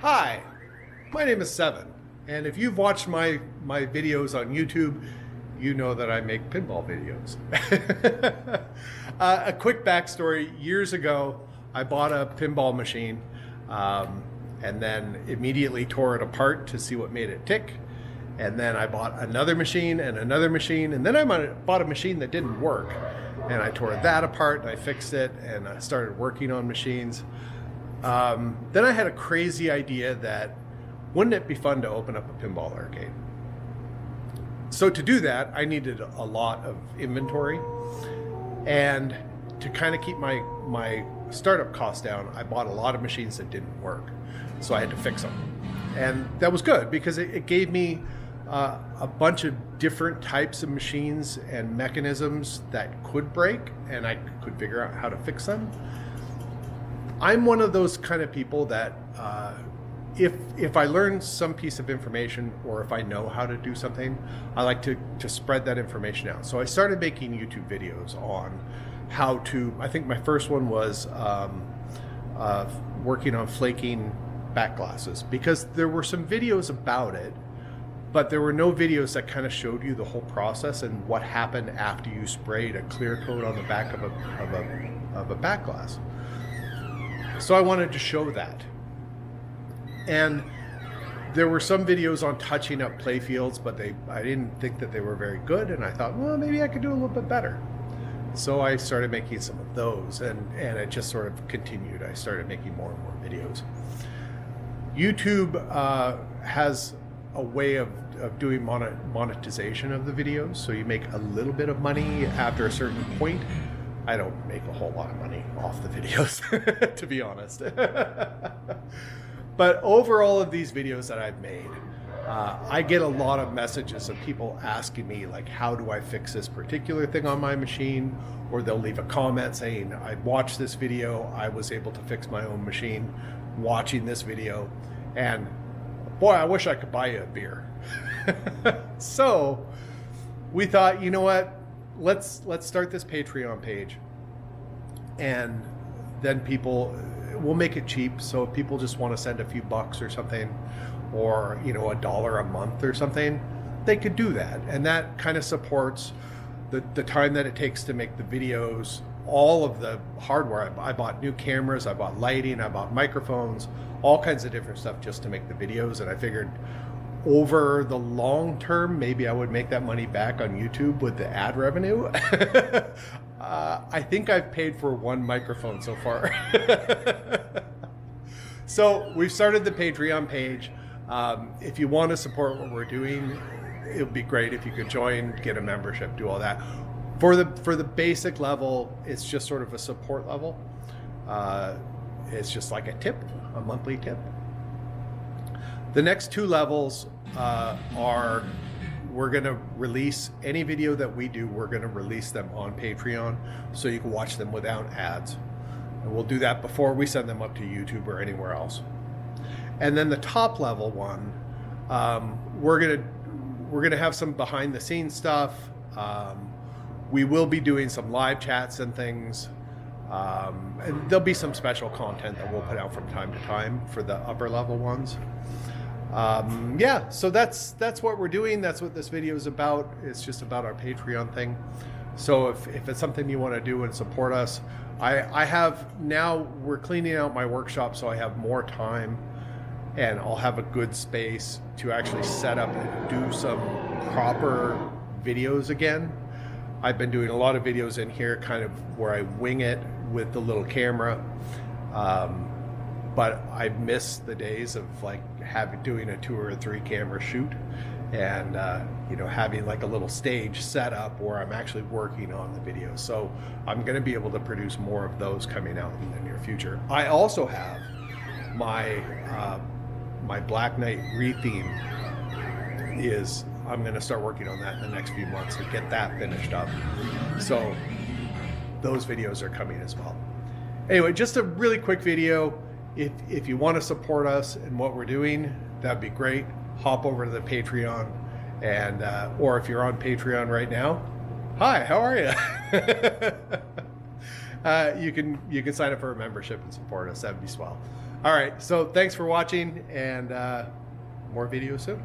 Hi, my name is Seven, and if you've watched my videos on YouTube, you know that I make pinball videos. A quick backstory: years ago, I bought a pinball machine, and then immediately tore it apart to see what made it tick. And then I bought another machine and another machine, and then I bought a machine that didn't work, and I tore that apart and I fixed it, and I started working on machines. Then I had a crazy idea that wouldn't it be fun to open up a pinball arcade? So to do that, I needed a lot of inventory, and to kind of keep my startup costs down, I bought a lot of machines that didn't work, so I had to fix them. And that was good because it gave me a bunch of different types of machines and mechanisms that could break, and I could figure out how to fix them. I'm one of those kind of people that if I learn some piece of information, or if I know how to do something, I like to spread that information out. So I started making YouTube videos on how to, I think my first one was working on flaking back glasses, because there were some videos about it, but there were no videos that kind of showed you the whole process and what happened after you sprayed a clear coat on the back of a back glass. So I wanted to show that. And there were some videos on touching up play fields, but I didn't think that they were very good, and I thought, well, maybe I could do a little bit better. So I started making some of those, and it just sort of continued. I started making more and more videos. YouTube has a way of doing monetization of the videos, so you make a little bit of money after a certain point. I don't make a whole lot of money off the videos, to be honest. But over all of these videos that I've made, I get a lot of messages of people asking me, like, how do I fix this particular thing on my machine? Or they'll leave a comment saying, I watched this video, I was able to fix my own machine watching this video, and boy, I wish I could buy you a beer. So we thought, you know what? Let's start this Patreon page, and then we'll make it cheap. So if people just want to send a few bucks or something, or $1 a month or something, they could do that, and that kind of supports the time that it takes to make the videos. All of the hardware, I bought new cameras, I bought lighting, I bought microphones, all kinds of different stuff just to make the videos. And I figured over the long term, maybe I would make that money back on YouTube with the ad revenue. I think I've paid for one microphone so far. So we've started the Patreon page. If you want to support what we're doing, it would be great if you could join, get a membership, do all that. For the basic level, it's just sort of a support level. It's just like a tip, a monthly tip. The next two levels are, we're going to release any video that we do, we're going to release them on Patreon so you can watch them without ads. And we'll do that before we send them up to YouTube or anywhere else. And then the top level one, we're going to have some behind the scenes stuff. We will be doing some live chats and things. And there'll be some special content that we'll put out from time to time for the upper level ones. Yeah, so that's what we're doing. That's what this video is about. It's just about our Patreon thing. So if it's something you want to do and support us, I have now, we're cleaning out my workshop, so I have more time, and I'll have a good space to actually set up and do some proper videos again. I've been doing a lot of videos in here kind of where I wing it with the little camera. But I miss the days of like doing a 2 or 3 camera shoot, and having like a little stage set up where I'm actually working on the video. So I'm going to be able to produce more of those coming out in the near future. I also have my Black Knight retheme I'm going to start working on that in the next few months to get that finished up. So those videos are coming as well. Anyway, just a really quick video. If you want to support us and what we're doing, that'd be great. Hop over to the Patreon, and or if you're on Patreon right now, hi, how are you? You can sign up for a membership and support us. That'd be swell. All right, so thanks for watching, and more videos soon.